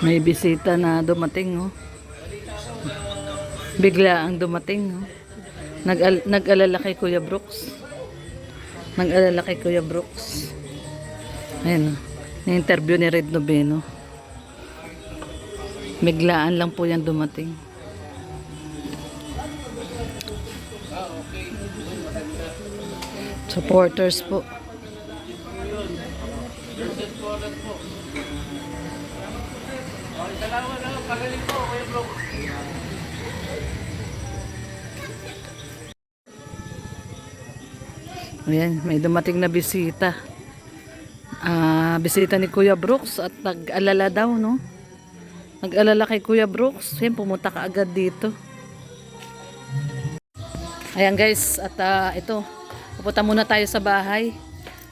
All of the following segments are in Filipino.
May bisita na dumating, oh. Bigla ang dumating, oh. Nag-alala kay Kuya Brooks. Nag-alala kay Kuya Brooks. Ayan, oh. Na-interview ni Red Noveno. Biglaan lang po yan dumating. Supporters po. Ayan, may dumating na bisita. Bisita ni Kuya Brooks at nag-alala daw, no? Nag-alala kay Kuya Brooks. Ayan, pumunta ka agad dito. Ayan guys, at ito, pupunta muna tayo sa bahay.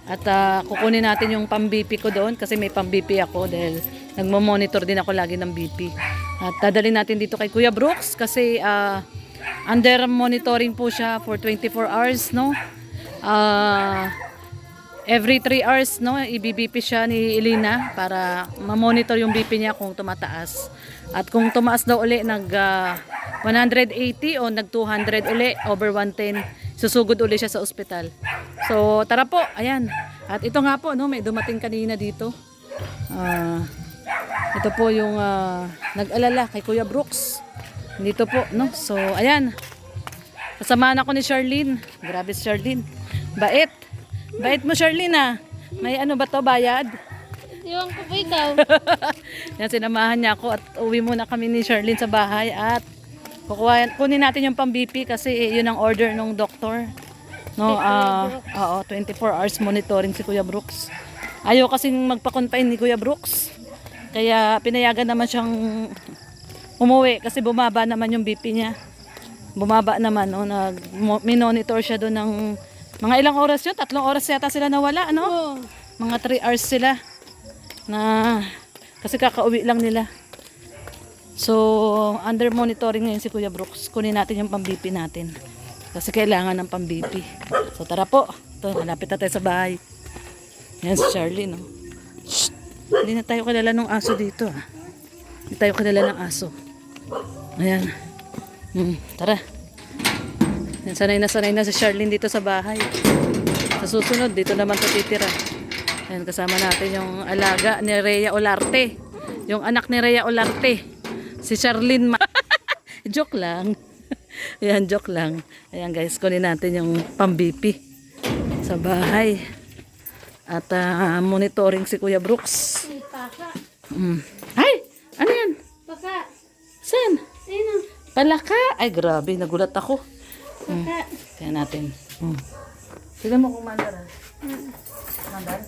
At kukunin natin yung pang-BP ko doon kasi may pang-BP ako dahil nagmo-monitor din ako lagi ng BP. At dadalhin natin dito kay Kuya Brooks kasi under monitoring po siya for 24 hours, no? Every 3 hours, no, i-BP siya ni Elena para ma-monitor yung BP niya kung tumataas. At kung tumaas daw uli nag 180 o nag 200 uli, over 110, susugod uli siya sa ospital. So tara po, ayan. At ito nga po, no, may dumating kanina dito. Ito po yung nag-alala kay Kuya Brooks. Dito po, no. So ayan. Kasamahan ako ni Charlene. Grabe si Charlene. Bait. Bait mo, Charlene, ah. May ano ba to, bayad? Iwan ko po ikaw. Yan, sinamahan niya ako at uwi muna kami ni Charlene sa bahay at kunin natin yung pang-BP kasi yun ang order ng doktor. No, oo, 24 hours monitoring si Kuya Brooks. Ayaw kasing magpa-confine ni Kuya Brooks. Kaya pinayagan naman siyang umuwi kasi bumaba naman yung BP niya. Bumaba naman, no, minonitor siya doon ng mga ilang oras yun? 3 oras yata sila nawala, ano? Oh. Mga 3 hours sila. Kasi kakauwi lang nila. So, under monitoring ngayon si Kuya Brooks. Kunin natin yung pang-BP natin. Kasi kailangan ng pang-BP. So, tara po. Ito, malapit na tayo sa bahay. Yan si Charlie, no? Shh! Hindi na tayo kilala ng aso dito, ah. Hindi tayo kilala ng aso. Ayan. Tara. Yan, sanay na si Charlene dito sa bahay. Sa susunod, dito naman ito titira. Ayan, kasama natin yung alaga ni Rhea Olarte. Yung anak ni Rhea Olarte. Si Charlene. Joke lang. Ayan, joke lang. Ayan guys, kunin natin yung pang-BP sa bahay. At monitoring si Kuya Brooks. Ay, paka. Ay! Ano yan? Paka. Saan? Sino? Palaka! Ay, grabe. Nagulat ako. Paka. Kaya natin. Tignan mo kung mandar, ha? Mandar?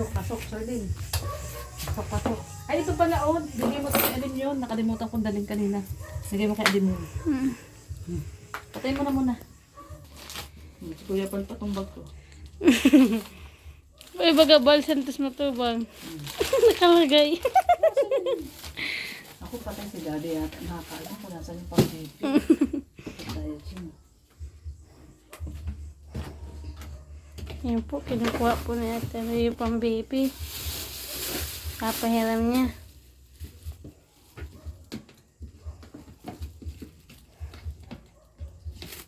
Pasok, Charlene. Pasok. Ay, ito pala, oh. Bigay mo kay Adim yun. Nakalimutan kong daling kanina. Bigay mo kay Adim yun. Patay mo na muna. Si Kuya Pal patumbag ko. Uy, baga balsantos mo to bang? Nakalagay. Ako patay si Daddy at nakakaalam ko nasa yung pang-BP. Patay siya. Yan po, kinukuha po natin yung pang-baby. Papahiram niya.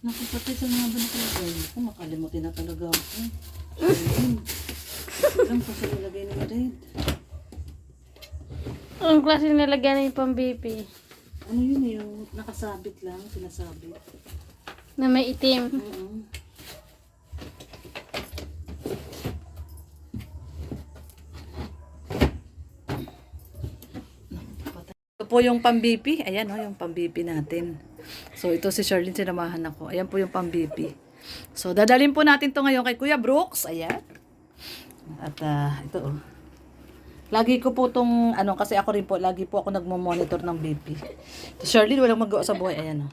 Nakapatay sa mga banakagay. Ako makalimutin na talaga ako. Alam ko sa ilagay ng red. Anong klase nilagyan yung pang-baby? Ano yun yung nakasabit lang, sinasabit. Na may itim. Ito po yung pang-BP. Ayan o, yung pang-BP natin. So ito si Charlene, sinamahan ako. Ayan po yung pang-BP. So dadalhin po natin to ngayon kay Kuya Brooks. Ayan. At ito o. Lagi ko po tong, kasi ako rin po, lagi po ako nagmo-monitor ng BP. Si Charlene, walang magawa sa buhay. Ayan o.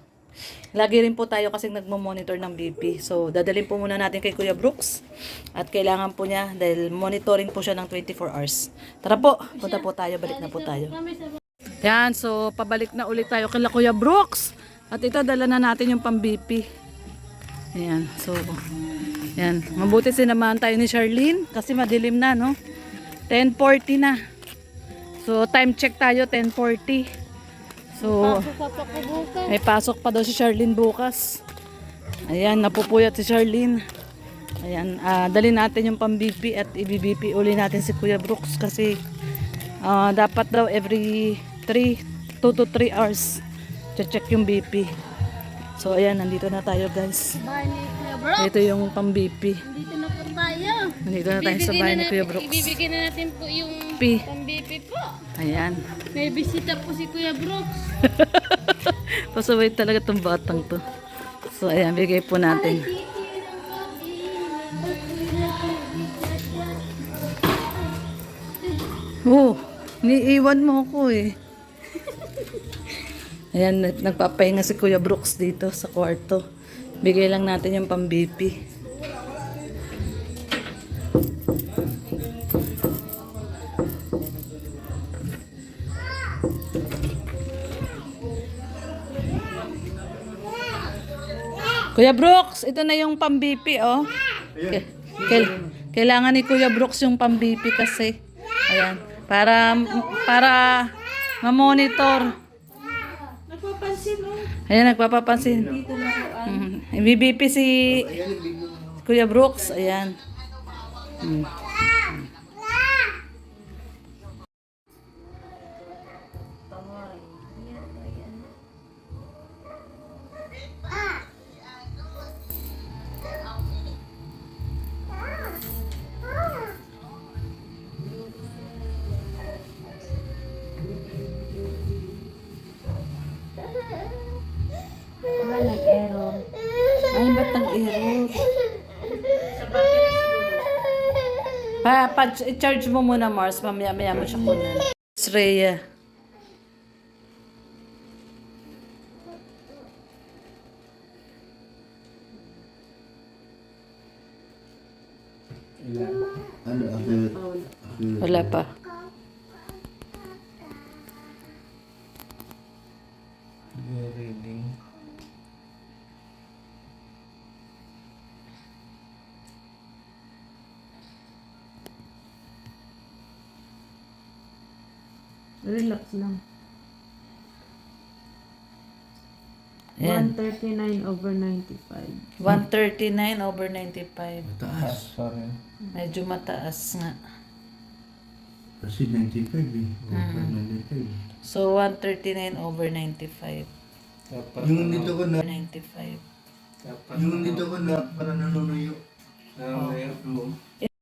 Lagi rin po tayo kasi nagmo-monitor ng BP. So dadalhin po muna natin kay Kuya Brooks. At kailangan po niya, dahil monitoring po siya ng 24 hours. Tara po, punta po tayo, balik na po tayo. Yan, so pabalik na ulit tayo kay Kuya Brooks. At ito, dala na natin yung pang-BP. Ayan, so, yan. Mabuti sinamahan tayo ni Charlene kasi madilim na, no? 10:40 na. So, time check tayo, 10:40. So, Pasok pa po ko bukas. may pasok pa daw si Charlene bukas. Ayan, napupuyat si Charlene. Ayan, dali natin yung pang-BP at i-BP uli natin si Kuya Brooks kasi dapat daw every 2 to 3 hours check yung BP. So, ayan, nandito na tayo guys. Bahay ni Kuya Brooks. Ito yung pang-BP. Dito na po tayo. Nandito na tayo sa bahay ni Kuya Brooks. Ibibigyan na natin po yung P. pang-BP po. Ayan. May bisita po si Kuya Brooks. Pasaway talaga tong batang to. So, ayan, bigay po natin. Oh, niiwan mo ko eh. Ayan, nagpapahinga si Kuya Brooks dito sa kwarto. Bigay lang natin yung pang-BP. Kuya Brooks, ito na yung pang-BP, oh. Kailangan ni Kuya Brooks yung pang-BP kasi. Ayan, para ma-monitor. Nagpapansin mo. Ayan, nagpapapansin. BP si Kuya Brooks. Ayan. Wala nag-error. Ay, ba't nag-error? I-charge mo muna, Mars. Mamaya mo siya kunan. Rhea. Ano, accurate? Wala pa. Your reading. Relax lang. Ayan. 139/95. 139/95. Mataas. Sorry. Medyo mataas nga. Kasi 95 eh. Over 95. So, 139/95. Yung dito ko na, 95. yung dito ko na, para nanunuyo. Nanunuyo.